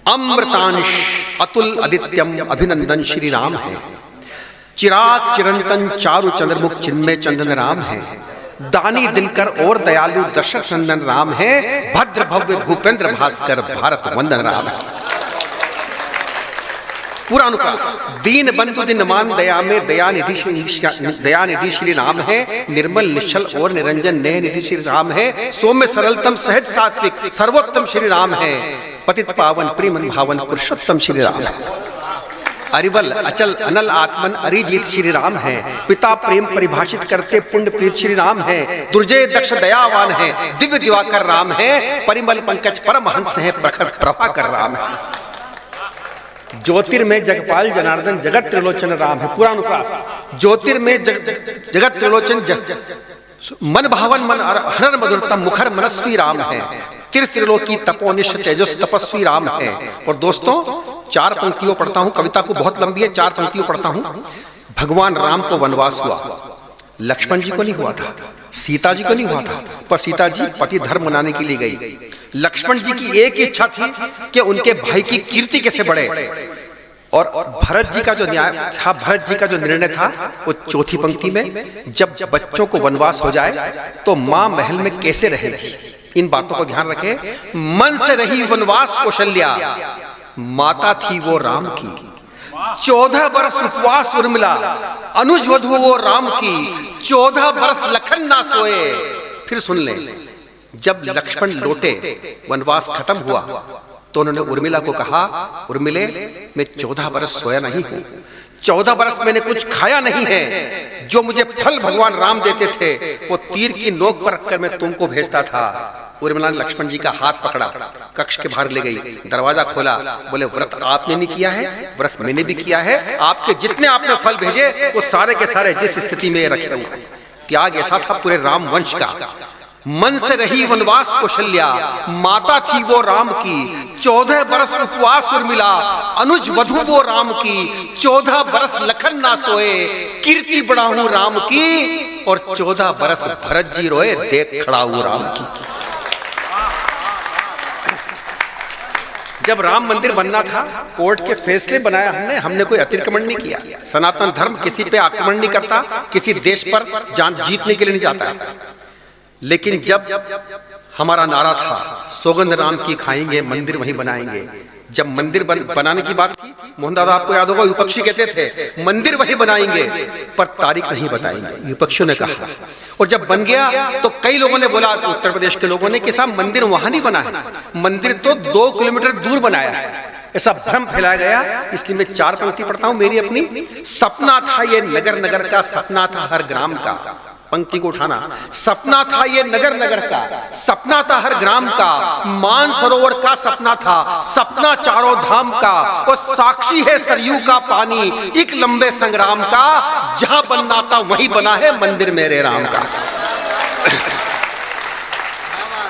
अमृतांश अतुल आदित्यम अभिनंदन श्री राम है। चिराग चिरंतन चारु चंद्रमुख चिन्मय चंदन राम है। दानी दिनकर और दयालु दशरथ नंदन राम है। भद्र भव्य भूपेंद्र भास्कर भारत वंदन राम है। पूरा अनुप्रास। दीन बंधु दीनमान दया में दयानिधि श्री राम है। निर्मल निश्चल और निरंजन नेह निधि श्री राम है। सौम्य सरलतम सहज सात्विक सर्वोत्तम श्री राम है। पतित पावन प्रियमन भावन पुरुषोत्तम श्री राम है। अरिबल अचल अनल आत्मन अरिजीत श्री राम है। पिता प्रेम परिभाषित करते पुण्य प्रीत श्री राम है। दुर्जय दक्ष दयावान है। दिव्य दिवाकर राम है। परिमल पंकज परमहंस है। प्रखर प्रभाकर राम है। ज्योतिर्मय जगपाल जनार्दन जगत त्रिलोचन राम है। पूरा अनुप्रास। ज्योतिर्मय जगत त्रिलोचन मन भावन मन हर मधुरतम मुखर मनस्वी राम है। त्रिलोकी तपोनिष्ठ तेजस तपस्वी राम है। और दोस्तों 4 पंक्तियों पढ़ता हूं, कविता को बहुत लंबी है, 4 पंक्तियों पढ़ता हूं। भगवान राम को वनवास हुआ, लक्ष्मण जी को नहीं हुआ था, सीता जी को नहीं हुआ था, पर सीता जी पति धर्म मनाने के लिए गई। लक्ष्मण जी की एक इच्छा थी कि उनके भाई की कीर्ति कैसे बढ़े। और भरत जी का जो न्याय था, भरत जी का जो निर्णय था, वो चौथी पंक्ति में, जब बच्चों को वनवास हो जाए तो मां महल में कैसे रहेगी। इन बातों को ध्यान रखें। मन से रही वनवास कौशल्या, माता थी वो राम की। 14 बरस उपवास उर्मिला, अनुज वधू वो राम की। 14 बरस लखन ना सोए। फिर सुन ले, जब लक्ष्मण लौटे, वनवास खत्म हुआ, तो उन्होंने उर्मिला को कहा, उर्मिले मैं 14 बरस सोया नहीं हूं, 14 बरस मैंने कुछ खाया नहीं है। जो मुझे फल भगवान राम देते थे वो तीर की नोक पर रखकर मैं तुमको भेजता था। उर्मिला ने लक्ष्मण जी का हाथ पकड़ा, कक्ष के बाहर ले गई, दरवाजा खोला, बोले व्रत आपने नहीं किया है, व्रत मैंने भी किया है। आपके जितने आपने फल भेजे वो सारे के सारे जिस स्थिति में रखे हुए हैं। त्याग ऐसा था पूरे राम वंश का। मन से रही वनवास कौशल्या, माता थी वो राम की। 14 बरस उपवास उर्मिला, अनुज वधू वो राम की। 14 बरस लखन ना सोए, कीर्ति बढ़ाऊं राम की। और 14 बरस भरत जी रोए, देख खड़ा हूं राम की। जब राम मंदिर बनना था, कोर्ट के फैसले बनाया हमने कोई अतिक्रमण नहीं किया। सनातन धर्म किसी पे आक्रमण नहीं करता, किसी देश पर जान जीतने के लिए नहीं जाता है। लेकिन जब हमारा नारा था, सौगंध राम की खाएंगे, मंदिर वहीं बनाएंगे। जब मंदिर बनाने की बात की, मोहन दादा आपको याद होगा, विपक्षी कहते थे मंदिर वहीं बनाएंगे पर तारीख नहीं बताएंगे, विपक्षियों ने कहा। और जब बन गया तो कई लोगों ने बोला, उत्तर प्रदेश के लोगों ने, कि साहब मंदिर वहां नहीं बना है, मंदिर तो 2 किलोमीटर दूर बनाया है। ऐसा भ्रम फैलाया गया। इसलिए मैं 4 पंक्ति पढ़ता हूं मेरी अपनी। सपना था ये नगर नगर का, सपना था हर ग्राम का। पंक्ति को उठाना। सपना था ये नगर नगर का, सपना था हर ग्राम का। मान सरोवर का सपना था, सपना चारों धाम का। और साक्षी है सरयू का पानी, एक लंबे संग्राम का। जहां बनना था वहीं बना है मंदिर मेरे राम का।